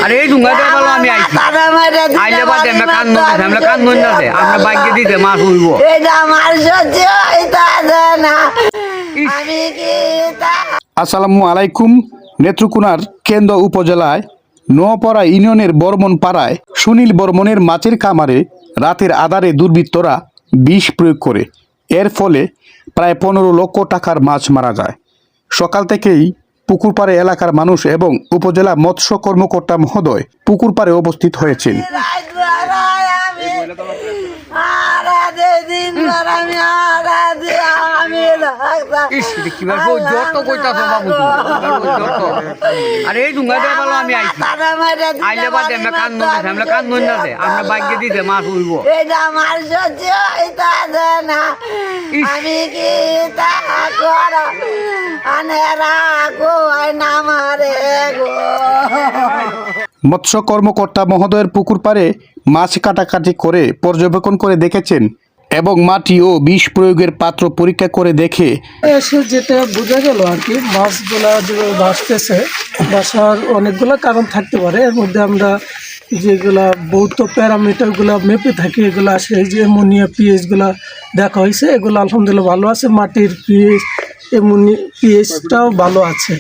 আরে এই ডুঙ্গাতে বলো আমি আইছি আইলে বাদে আমরা কান নই না দে আমরা বাইকে দিতে মাছ উইব এটা আমার সহ্য এটা না আমি কি আসসালামু আলাইকুম। নেত্রকোনার কেন্দ্র উপজেলায় নোয়াপাড়া ইউনিয়নের বর্মন পাড়ায় সুনীল বর্মনের মাছের খামারে রাতের আধারে দুর্বৃত্তরা বিষ প্রয়োগ করে এর ফলে প্রায় 15 লক্ষ টাকার মাছ মারা যায়। সকাল থেকেই পুকুরপাড়ে এলাকার মানুষ এবং উপজেলা মৎস্য কর্মকর্তা মহোদয় পুকুরপাড়ে উপস্থিত হয়েছেন। আরে এই ডুঙ্গাতে বলো আমি আইছি আইলে বাদে আমরা কান নই না দে আমরা বাইকে দিতে মাছ উইব এটা আমার সহ্য এটা না আমি কি তা কর আনেরা গো না মারে গো। মৎস্য কর্মকর্তা মহোদয়ের পুকুরপাড়ে মাছ কাটাকাটি করে পর্যবেক্ষণ করে দেখেছেন এবং মাটি ও বিষ প্রয়োগের পাত্র পরীক্ষা করে দেখে এসে যেটা বোঝা গেল আর কি, মাছগুলা যেভাবে ভাসতেছে, ভাসার অনেকগুলো কারণ থাকতে পারে। এর মধ্যে আমরা যেগুলা বহুত প্যারামিটারগুলো মেপে থাকি, এগুলো আসে এই যে অ্যামোনিয়া পিএইচগুলো দেখা হয়েছে, এগুলো আলহামদুলিল্লাহ ভালো আছে। মাটির পিএইচ পিএইচটাও ভালো আছে,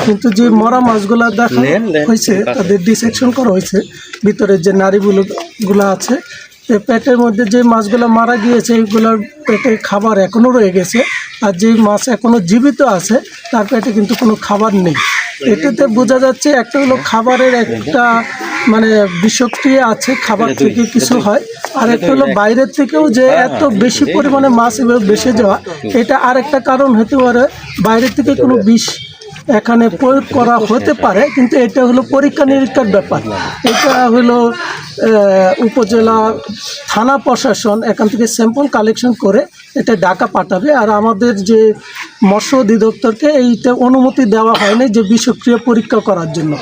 কিন্তু যে মরা মাছগুলো দেখা হয়েছে তাদের ডিসেকশন করা হয়েছে, ভিতরে যে নাড়িগুলো আছে, পেটের মধ্যে যে মাছগুলো মারা গিয়েছে এইগুলোর পেটে খাবার এখনও রয়ে গেছে, আর যে মাছ এখনও জীবিত আছে তার পেটে কিন্তু কোনো খাবার নেই। এটাতে বোঝা যাচ্ছে একটা হলো খাবারের একটা মানে বিষক্রিয়া আছে, খাবার থেকে কিছু হয়, আর একটা হলো বাইরের থেকেও যে এত বেশি পরিমাণে মাছ এভাবে বেসে যাওয়া, এটা আরেকটা কারণ হতে পারে। বাইরের থেকে কোনো বিষ এখানে প্রয়োগ করা হতে পারে, কিন্তু এটা হলো পরীক্ষা নিরীক্ষার ব্যাপার। এটা হলো উপজেলা থানা প্রশাসন এখান থেকে স্যাম্পল কালেকশন করে এটা ঢাকা পাঠাবে, আর আমাদের যে মৎস্য অধিদপ্তরকে এইটা অনুমতি দেওয়া হয়নি যে বিষক্রিয়া পরীক্ষা করার জন্য,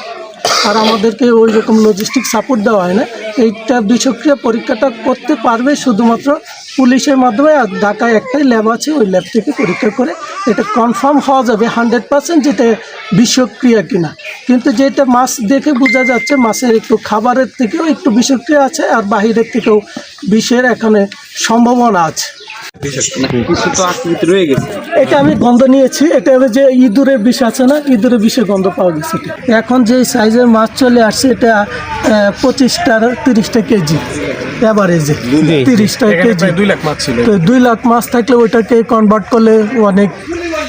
আর আমাদেরকে ওই রকম লজিস্টিক সাপোর্ট দেওয়া হয় না। এইটা বিষক্রিয়া পরীক্ষাটা করতে পারবে শুধুমাত্র পুলিশের মাধ্যমে, আর ঢাকায় একটাই ল্যাব আছে, ওই ল্যাব থেকে পরীক্ষা করে এটা কনফার্ম হওয়া যাবে 100% যেটা বিষক্রিয়া কিনা। কিন্তু যেটা মাছ দেখে বোঝা যাচ্ছে মাছের একটু খাবারের থেকেও একটু বিষক্রিয়া আছে, আর বাহিরের থেকেও বিষের এখানে সম্ভাবনা আছে। এটা আমি গন্ধ নিয়েছি, এটা হলো যে ইঁদুরের বিষ আছে না, ইঁদুরের বিষে গন্ধ পাওয়া গেছে। এখন যে সাইজের মাছ চলে আসছে এটা 25টা 30টা কেজি অ্যাভারেজে, 30টা কেজি। 2 লাখ মাছ ছিল, তো 2 লাখ মাছ থাকলে ওইটাকে কনভার্ট করলে অনেক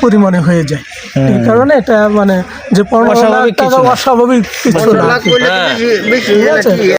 পরিমাণে হয়ে যায়। এই কারণে এটা মানে যে অস্বাভাবিক কিছু না।